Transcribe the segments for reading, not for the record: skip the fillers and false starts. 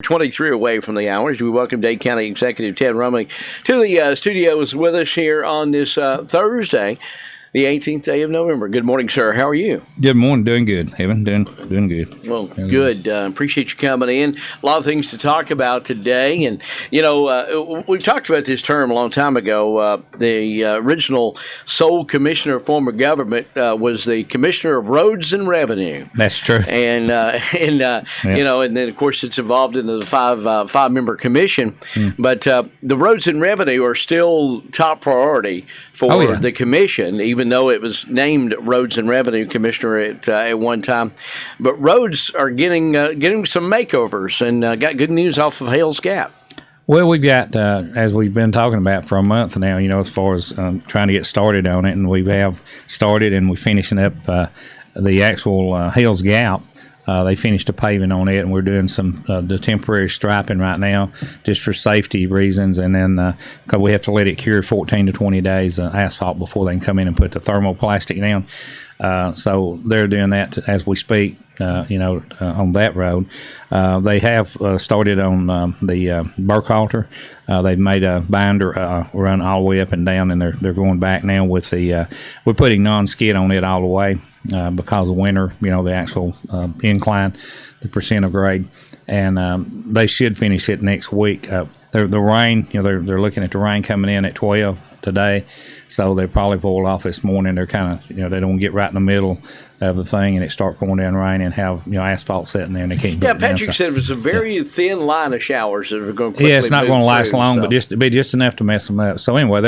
23 away from the hours. We welcome Dade County Executive Ted Rumley to the studios with us here on this Thursday, the 18th day of November. Good morning, sir. How are you? Good morning. Doing good, Evan. Doing good. Well, good. Appreciate you coming in. A lot of things to talk about today. And, we've talked about this term a long time ago. The original sole commissioner of former government was the Commissioner of Roads and Revenue. That's true. And then, of course, it's evolved into the five-member commission. But the roads and revenue are still top priority for the commission, even though it was named Roads and Revenue Commissioner at one time. But roads are getting some makeovers, and got good news off of Hales Gap. Well, we've got, as we've been talking about for a month now, as far as trying to get started on it, and we have started, and we're finishing up the actual Hales Gap. They finished the paving on it, and we're doing some the temporary striping right now just for safety reasons, and then because we have to let it cure 14 to 20 days asphalt before they can come in and put the thermoplastic down. So they're doing that as we speak, on that road. They have started on the Burkhalter. They've made a binder run all the way up and down, and they're going back now with the we're putting non-skid on it all the way because of winter, the actual incline, the percent of grade. And they should finish it next week. The rain, they're looking at the rain coming in at 12 today, so they probably pulled off this morning. They're kind of, they don't get right in the middle of the thing and it start pouring down rain and have asphalt sitting there and they can't. Yeah, Patrick said it was a very thin line of showers that are going to. Yeah, it's not going to last long, but just enough to mess them up. So anyway,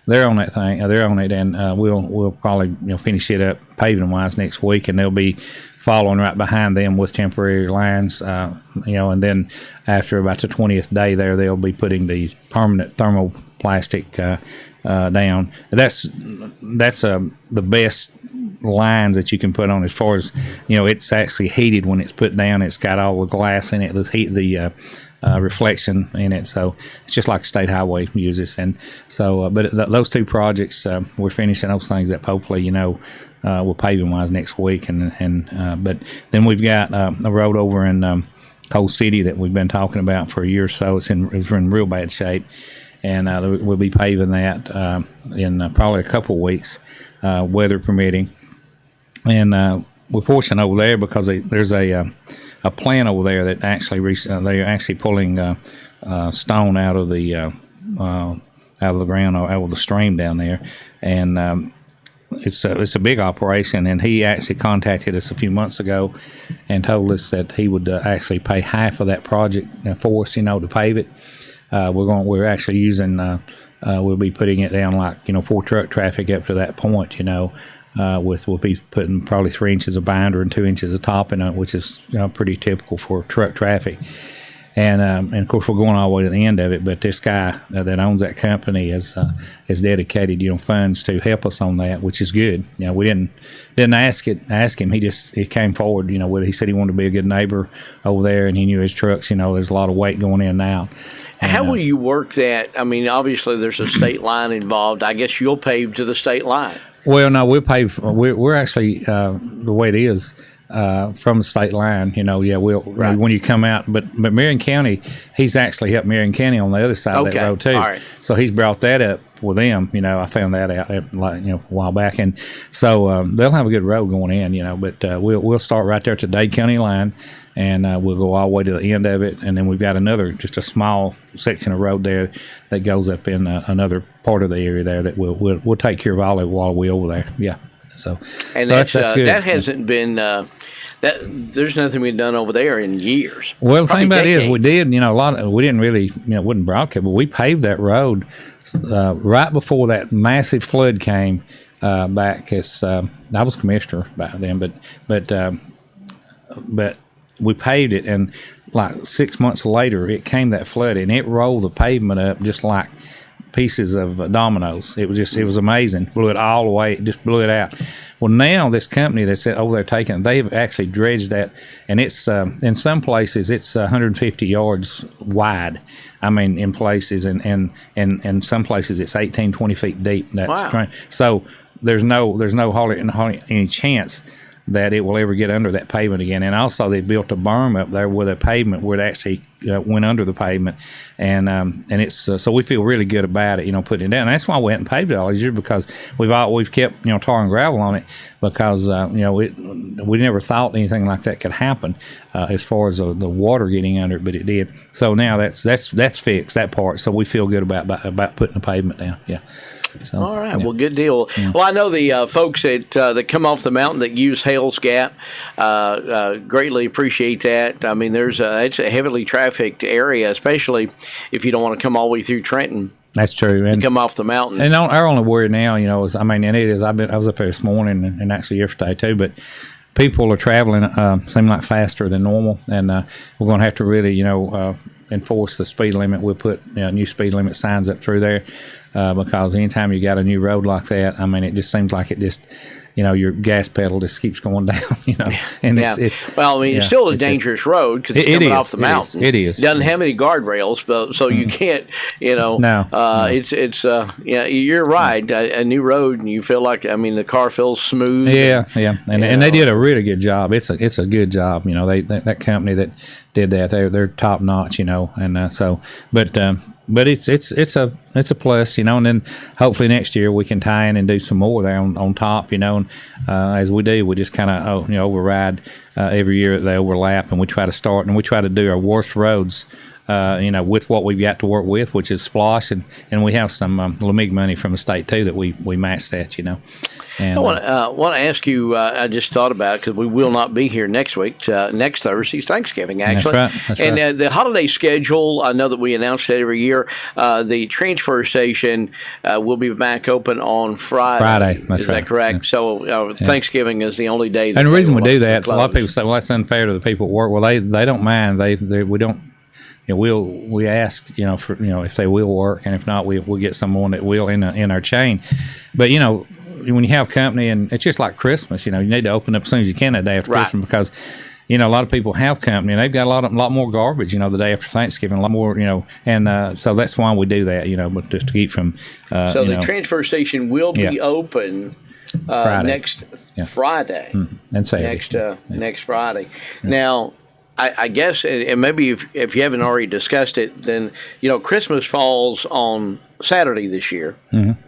they're on that thing. They're on it, and we'll probably finish it up paving wise next week, and they'll be following right behind them with temporary lines, and then after about the 20th day there, they'll be putting the permanent thermoplastic down. That's the best lines that you can put on as far as, it's actually heated when it's put down. It's got all the glass in it, the reflection in it, so it's just like State Highway uses. And so, but those two projects, we're finishing those things up hopefully, we'll paving wise next week, but then we've got a road over in Coal City that we've been talking about for a year or so. It's in real bad shape, and we'll be paving that in probably a couple weeks, weather permitting. And we're fortunate over there because there's a plant over there that actually they're actually pulling stone out of the ground or out of the stream down there, and it's a big operation. And he actually contacted us a few months ago and told us that he would actually pay half of that project for us, to pave it. We're actually using we'll be putting it down like for truck traffic up to that point, we'll be putting probably 3 inches of binder and 2 inches of topping on it, which is pretty typical for truck traffic. And of course we're going all the way to the end of it, but this guy that owns that company is dedicated funds to help us on that, which is good. We didn't ask him. He came forward. He said he wanted to be a good neighbor over there, and he knew his trucks. There's a lot of weight going in and out. And, how will you work that? I mean, obviously there's a state line involved. I guess you'll pave to the state line. Well, no, we'll pave. We're actually the way it is. From the state line, right. When you come out, but Marion County, he's actually helped Marion County on the other side of that road too. All right. So he's brought that up with them. I found that out a while back, and so they'll have a good road going in. But we'll start right there at the Dade County line, and we'll go all the way to the end of it, and then we've got just a small section of road there that goes up in another part of the area there that we'll take care of all of it while we're over there. Yeah. So that's good. That hasn't been there's nothing we've done over there in years. Well, the thing about it is we did, a lot of, we didn't really, it wasn't broadcast, but we paved that road right before that massive flood came back. As I was commissioner back then, but we paved it, and like 6 months later, it came that flood, and it rolled the pavement up just like pieces of dominoes. It was amazing. Blew it all away. It just blew it out. Well, now this company that's over there taking it, they've actually dredged that, and it's in some places it's 150 yards wide. I mean, in places, and some places it's 18, 20 feet deep. Wow. So there's no hardly any chance that it will ever get under that pavement again. And also they built a berm up there where the pavement would actually went under the pavement, and it's so we feel really good about it, putting it down. And that's why we hadn't paved it all these years, because we've kept tar and gravel on it, because we never thought anything like that could happen as far as the water getting under it, but it did. So now that's fixed, that part. So we feel good about putting the pavement down. Yeah. So, all right. Yeah. Well, good deal. Yeah. Well, I know the folks that come off the mountain that use Hales Gap greatly appreciate that. I mean, it's a heavily trafficked area, especially if you don't want to come all the way through Trenton. That's true. And come off the mountain. And our only worry now, is, and it is. I was up there this morning and actually yesterday too, but people are traveling seem like faster than normal, and we're going to have to really, enforce the speed limit. We'll put new speed limit signs up through there. Because anytime you got a new road like that, I mean, it just seems like it just, your gas pedal just keeps going down, And it's well, I mean, it's still a dangerous road because it's coming off the mountain. It is. It doesn't have any guardrails, but so you can't, No. You're right. A new road, and you feel like, the car feels smooth. Yeah, and they did a really good job. It's a good job. That company that did that, they're top notch. But it's a plus, and then hopefully next year we can tie in and do some more there on top, and as we do, we just kind of override every year that they overlap, and we try to do our worst roads, with what we've got to work with, which is splosh, and we have some LMIG money from the state too that we match that, And, I want to ask you. I just thought about it because we will not be here next week. Next Thursday's Thanksgiving, actually. That's right. And the holiday schedule. I know that we announce that every year. The transfer station will be back open on Friday. That's that correct? Yeah. So Thanksgiving is the only day. And the reason we do that, a lot of people say, "Well, that's unfair to the people at work." Well, they don't mind. We don't. We ask, for if they will work, and if not, we'll get someone that will in our chain. But when you have company, and it's just like Christmas, you need to open up as soon as you can that day after Christmas, because a lot of people have company and they've got a lot more garbage, the day after Thanksgiving, a lot more, and so that's why we do that, but just to keep from. So the transfer station will be open next Friday and Saturday. Next Friday. Yeah. Now, I guess, and maybe if you haven't already discussed it, then Christmas falls on Saturday this year. Mm-hmm.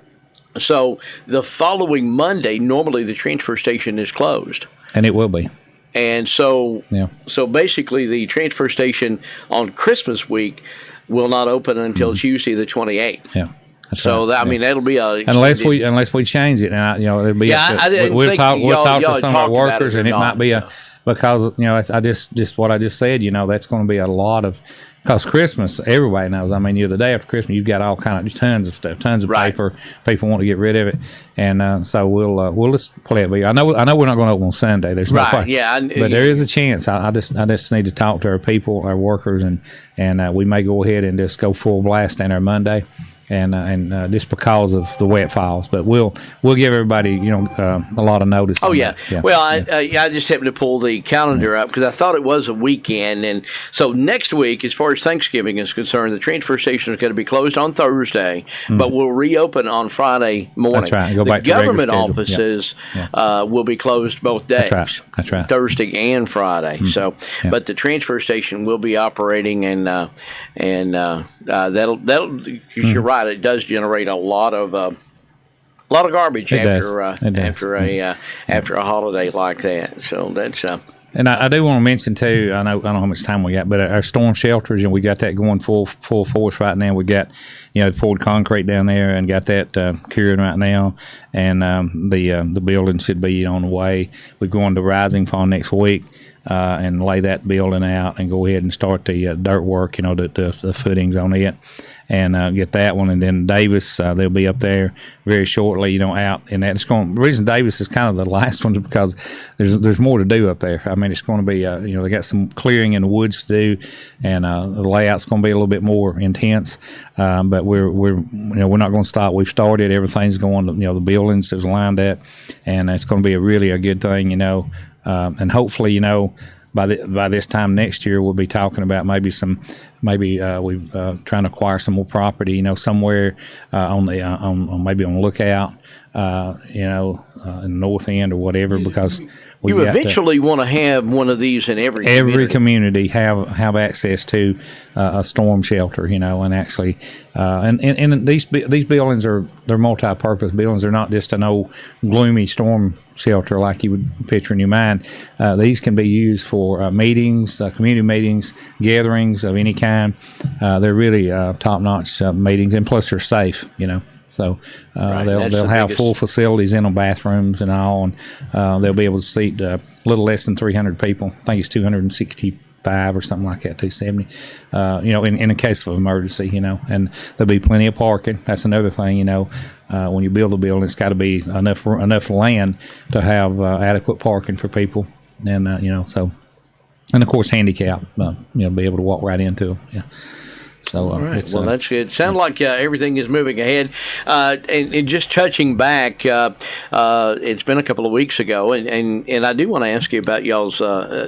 So the following Monday, normally the transfer station is closed. And it will be. And so basically the transfer station on Christmas week will not open until Tuesday the 28th. Yeah. So right. That'll be unless we change it, and it'll be we'll talk to some of our workers, and it might be because I just what I just said, that's going to be a lot of. Because Christmas, everybody knows. The day after Christmas, you've got all kind of tons of stuff, tons of paper. People want to get rid of it, and so we'll just play it. I know we're not going to open on Sunday. There's no question. Yeah, but there is a chance. I just need to talk to our people, our workers, and we may go ahead and just go full blast on our Monday. And just because of the wet files, but we'll give everybody a lot of notice. Oh yeah. Well, I just happened to pull the calendar up because I thought it was a weekend, and so next week, as far as Thanksgiving is concerned, the transfer station is going to be closed on Thursday, but we'll reopen on Friday morning. That's right. Go the back to government offices will be closed both days. That's right. Thursday and Friday. So, but the transfer station will be operating, and that'll. You're right. It does generate a lot of garbage after a holiday like that. So that's. And I do want to mention too. I don't know how much time we got, but our storm shelters, we got that going full force right now. We got poured concrete down there and got that curing right now, and the building should be on the way. We're going to Rising Fall next week. And lay that building out and go ahead and start the dirt work, the footings on it, and get that one. And then Davis, they'll be up there very shortly, out. And that's the reason Davis is kind of the last one is because there's more to do up there. It's going to be, they got some clearing in the woods to do, and the layout's going to be a little bit more intense. But we're not going to stop. We've started. Everything's going. The buildings is lined up, and it's going to be a good thing, and hopefully, by this time next year, we'll be talking about maybe some maybe we're trying to acquire some more property, somewhere on maybe on Lookout, in the north end or whatever, because you eventually want to have one of these in every community have access to a storm shelter, and actually, and these buildings they're multi-purpose buildings. They're not just an old gloomy storm shelter like you would picture in your mind. These can be used for meetings, community meetings, gatherings of any kind. They're really top-notch meetings, and plus they're safe, So they'll have full facilities in them, bathrooms and all, and they'll be able to seat a little less than 300 people. I think it's 265 or something like that, 270. In a case of emergency, and there'll be plenty of parking. That's another thing, when you build a building, it's got to be enough land to have adequate parking for people, and so, and of course handicap, be able to walk right into them. Yeah. So, all right. Well, that's good. Sounds like everything is moving ahead. And just touching back, it's been a couple of weeks ago, and I do want to ask you about y'all's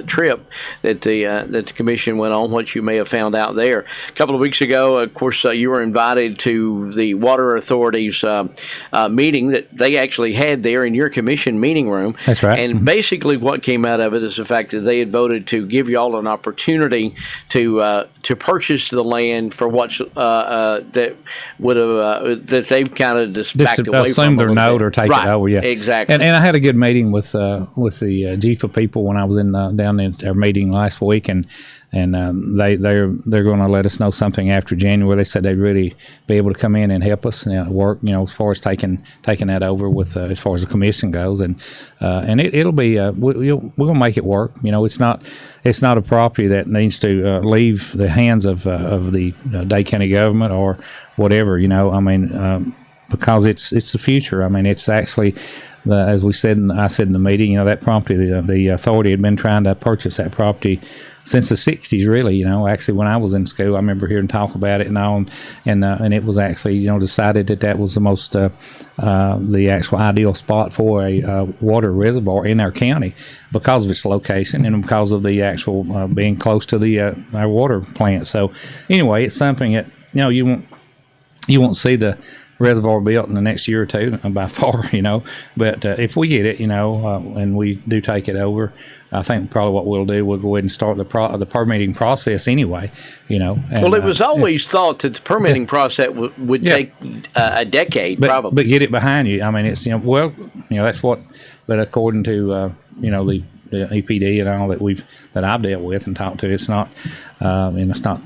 trip that the commission went on, what you may have found out there. A couple of weeks ago, of course, you were invited to the Water Authority's meeting that they actually had there in your commission meeting room. That's right. And basically what came out of it is the fact that they had voted to give y'all an opportunity to purchase the land for what that would have that they've kind of just backed away from. Assume their note or take it over. Yeah, exactly. And I had a good meeting with the GFA people when I was down in our meeting last week, and they're going to let us know something after January. They said they'd really be able to come in and help us work, as far as taking that over with as far as the commission goes, and it'll be we're going to make it work. It's not a property that needs to leave the hands of the Dade County government or whatever. Because it's the future. It's actually. As I said in the meeting, that property, the authority had been trying to purchase that property since the 60s, really. Actually, when I was in school, I remember hearing talk about it and all, and it was actually, decided that was the most, the actual ideal spot for a water reservoir in our county because of its location and because of the actual being close to our water plant. So, anyway, it's something that, you won't see the reservoir built in the next year or two by far, but if we get it, and we do take it over, I think probably what we'll do, we'll go ahead and start the permitting process anyway, And, well, it was always thought that the permitting process would take a decade, probably. But get it behind you. It's, that's what, but according to, the EPD and all that I've dealt with and talked to, it's not, and it's not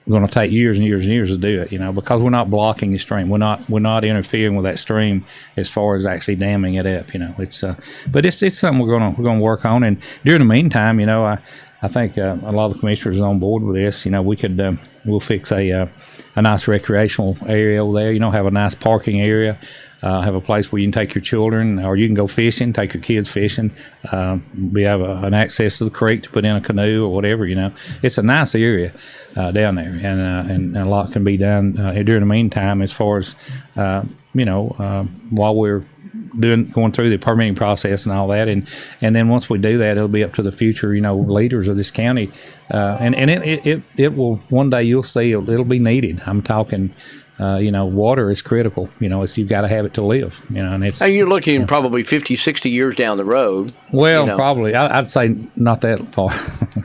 going to take years and years and years to do it, because we're not blocking the stream. We're not interfering with that stream as far as actually damming it up. It's but it's something we're going to work on. And during the meantime, I think a lot of the commissioners are on board with this. We could we'll fix a nice recreational area over there. Have a nice parking area. Have a place where you can take your children, or you can go fishing, take your kids fishing. We have an access to the creek to put in a canoe or whatever. It's a nice area down there, and a lot can be done during the meantime as far as while we're going through the permitting process and all that, and then once we do that, it'll be up to the future leaders of this county, and it will one day you'll see it'll be needed. I'm talking. Water is critical. You've got to have it to live. And it's. And you're looking probably 50, 60 years down the road. Well, probably. I'd say not that far.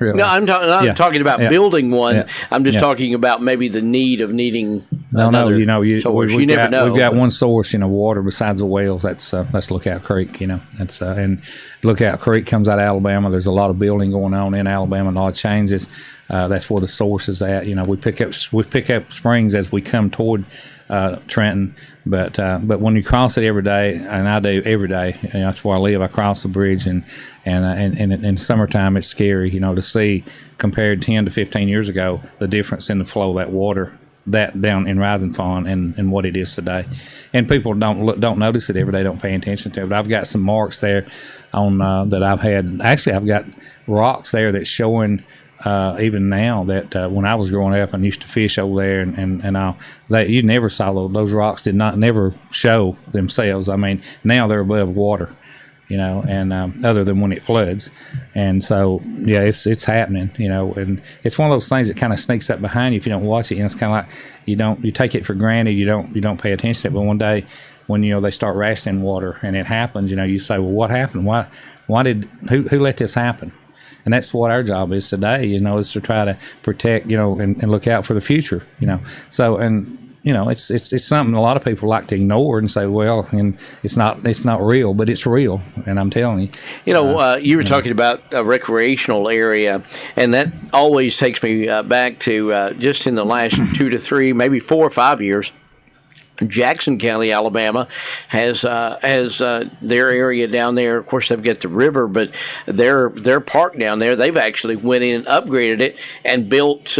Really. No, I'm talking about building one. Yeah. I'm just talking about maybe the need of needing another source. You never know. We've got one source, water besides the wells. That's Lookout Creek. That's and Lookout Creek comes out of Alabama. There's a lot of building going on in Alabama, and a lot of changes. That's where the source is at. We pick up springs as we come toward Trenton, but when you cross it every day, and I do every day, that's where I live. I cross the bridge, and in summertime it's scary, to see compared 10 to 15 years ago the difference in the flow of that water that down in Rising Fawn and what it is today. And people don't notice it every day, don't pay attention to it. But I've got some marks there on that I've had. Actually, I've got rocks there that's showing. Even now that when I was growing up and used to fish over there and all that, you never saw those rocks never show themselves. Now they're above water, and other than when it floods. And so, yeah, it's happening, and it's one of those things that kind of sneaks up behind you if you don't watch it. It's kind of like you take it for granted, you don't pay attention to it. But one day when they start rationing water and it happens, you say, well, what happened? Who let this happen? And that's what our job is today, is to try to protect, and look out for the future, So, and it's something a lot of people like to ignore and say, well, and it's not real, but it's real. And I'm telling you. You were talking about a recreational area, and that always takes me back to just in the last 2 to 3, maybe 4 or 5 years. Jackson County, Alabama, has their area down there. Of course, they've got the river, but their park down there, they've actually went in and upgraded it and built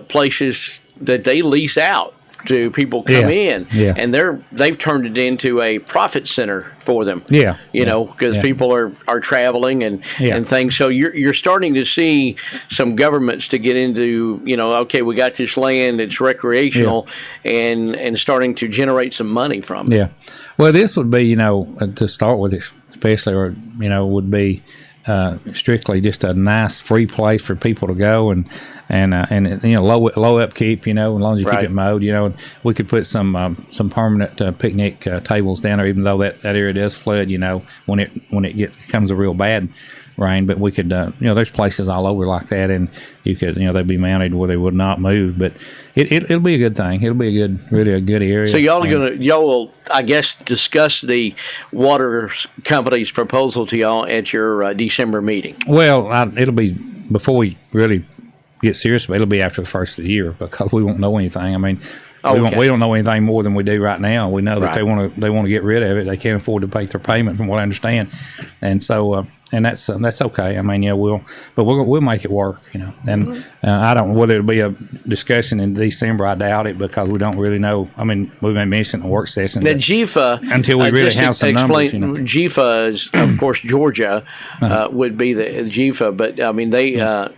places that they lease out to people come in, and they've turned it into a profit center for them. Because people are traveling and things. So you're starting to see some governments to get into, okay, we got this land, it's recreational, and starting to generate some money from it. Well, this would be, to start with, especially, would be strictly just a nice free place for people to go and low upkeep, as long as you keep it mowed, and we could put some permanent picnic tables down there, even though that area does flood, when it comes a real bad rain. But we could, there's places all over like that, and you could, they'd be mounted where they would not move. But it'll be a good thing. It'll be really a good area. So y'all will, I guess, discuss the water company's proposal to y'all at your December meeting. Well, it'll be before we really get serious, but it'll be after the first of the year, because we won't know anything. I mean, we don't know anything more than we do right now. We know that they want to get rid of it. They can't afford to pay their payment, from what I understand, and so and that's okay. I mean, we'll make it work, And I don't know whether it'll be a discussion in December. I doubt it, because we don't really know. I mean, we may mention in the work session. Now, GFA, until we really have some numbers. GFA is, of course, Georgia would be the GFA, but I mean they.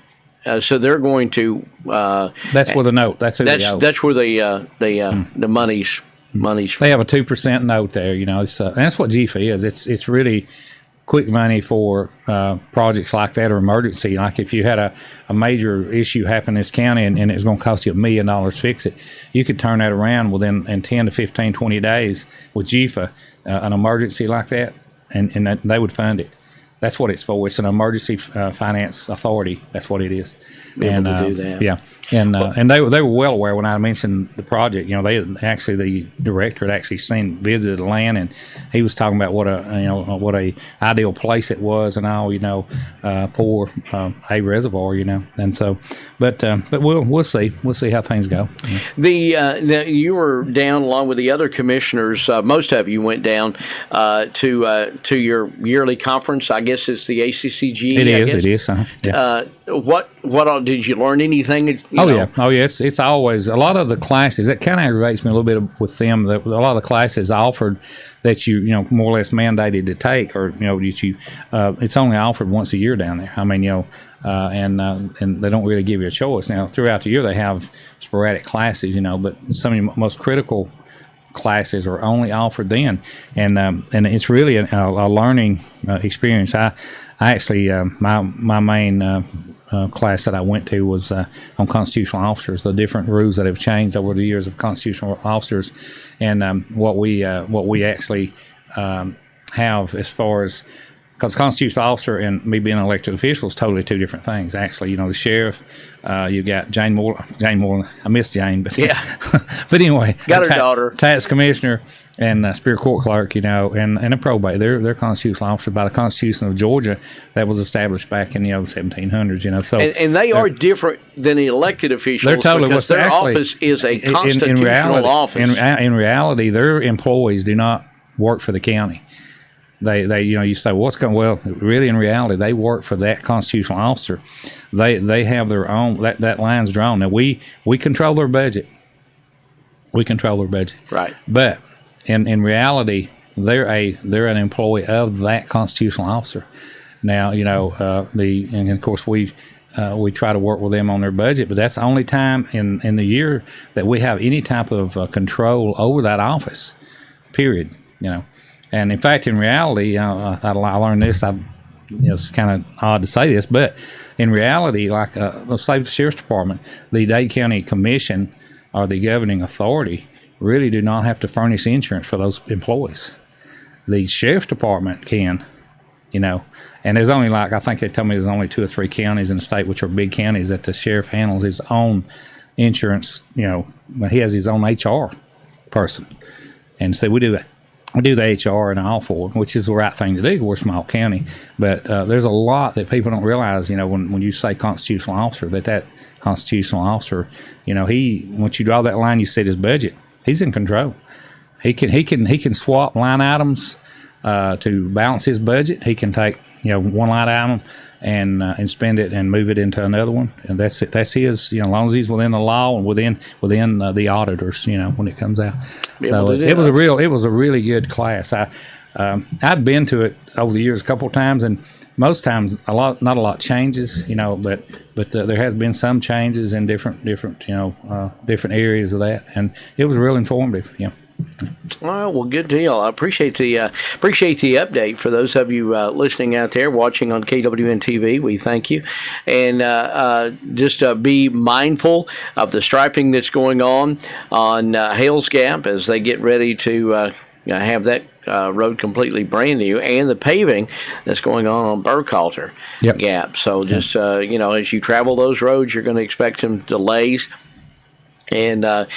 So they're going to. That's where the note. That's who they owe. That's where the money's. They have a 2% note there. And that's what GFA is. It's really quick money for projects like that, or emergency. Like if you had a major issue happen in this county and it's going to cost you $1 million to fix it, you could turn that around within 10 to 15, 20 days with GFA, an emergency like that, and they would fund it. That's what it's for. It's an emergency finance authority. That's what it is. And to do that. Yeah, and they were well aware when I mentioned the project. The director had actually visited the land, and he was talking about what a ideal place it was, and all for a reservoir. And so, but we'll see how things go. You were down along with the other commissioners. Most of you went down to your yearly conference. I guess it's the ACCG. It is. What all, did you learn anything? Yeah. It's always a lot of the classes. That kind of aggravates me a little bit with them. That a lot of the classes offered that you more or less mandated to take, or it's only offered once a year down there. I mean, and they don't really give you a choice. Now throughout the year they have sporadic classes, but some of the most critical classes are only offered then, and it's really a learning experience. I actually my main class that I went to was on constitutional officers, the different rules that have changed over the years of constitutional officers, and what we actually have as far as, because constitutional officer and me being an elected official is totally two different things. Actually, the sheriff, you got Jane Moore. I miss Jane, but but anyway, got her daughter, tax commissioner, and Superior Court clerk, and a probate. They're constitutional officers by the Constitution of Georgia that was established back in the 1700s. So and they are different than the elected officials. They're totally, because their office is a constitutional office. In reality, their employees do not work for the county. They you say, well, what's going? Well, really, in reality, they work for that constitutional officer. They have their own. That line's drawn. Now we control their budget. We control their budget. Right. But in reality, they're an employee of that constitutional officer. Now, and of course we try to work with them on their budget, but that's the only time in the year that we have any type of control over that office. Period. And in fact, in reality, I learned this. It's kind of odd to say this, but in reality, like let's say the sheriff's department, the Dade County Commission or the governing authority really do not have to furnish insurance for those employees. The sheriff's department can, and there's only I think they told me there's only 2 or 3 counties in the state, which are big counties, that the sheriff handles his own insurance. He has his own HR person, and so we do the HR and all for, which is the right thing to do. We're a small county, but there's a lot that people don't realize. When you say constitutional officer, that constitutional officer, once you draw that line, you set his budget. He's in control. He can swap line items to balance his budget. He can take one line item and spend it and move it into another one, and that's it. That's his. As long as he's within the law and within the auditors. When it comes out. So it was a really good class. I'd been to it over the years a couple of times, and most times not a lot changes. But there has been some changes in different areas of that, and it was real informative. Yeah. All right, well, good deal. I appreciate the update. For those of you listening out there, watching on KWN TV, we thank you. And just be mindful of the striping that's going on Hales Gap as they get ready to have that road completely brand new, and the paving that's going on Burkhalter Gap. So just, as you travel those roads, you're going to expect some delays. And I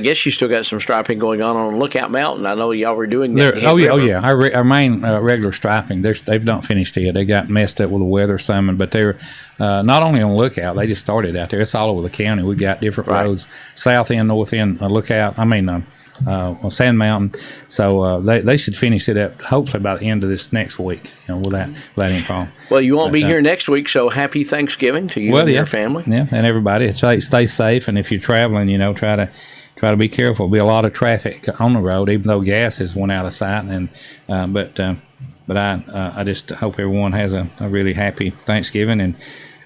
guess you still got some striping going on Lookout Mountain. I know y'all were doing that. Yeah. Our main regular striping, they've not finished it. They got messed up with the weather some, but they're not only on Lookout. They just started out there. It's all over the county. We got different roads, south end, north end, Lookout. Sand Mountain. So they should finish it up hopefully by the end of this next week. Without any problem. Well, you won't be here next week, so happy Thanksgiving to you and your family. Yeah, and everybody. Stay safe, and if you're traveling, try to be careful. There'll be a lot of traffic on the road, even though gas has went out of sight. And but I just hope everyone has a really happy Thanksgiving, and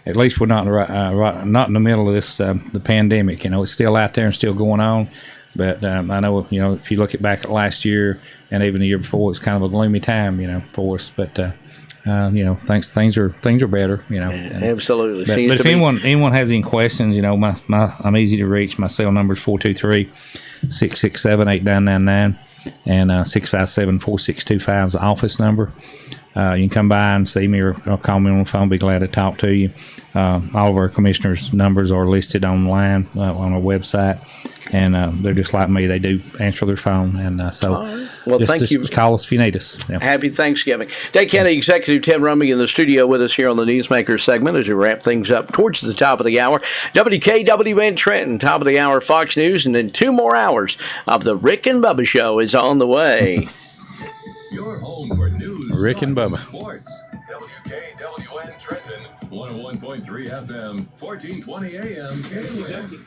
at least we're not not in the middle of this the pandemic. It's still out there and still going on. But I know, if you look back at last year and even the year before, it's kind of a gloomy time, for us. But things are better, Absolutely. But if anyone has any questions, I'm easy to reach. My cell number is 423-667-8999, and 657-4625 is the office number. You can come by and see me or call me on the phone. I'll be glad to talk to you. All of our commissioners' numbers are listed online on our website, and they're just like me. They do answer their phone, and thank you. Call us if you need us. Yeah. Happy Thanksgiving. Dade County Executive Ted Rumley in the studio with us here on the Newsmaker segment as we wrap things up towards the top of the hour. WKWN Trenton, top of the hour Fox News, and then 2 more hours of the Rick and Bubba Show is on the way. Your home for news, Rick and Bubba. Sports. WKWN Trenton, 101.3 FM, 1420 AM, KWN.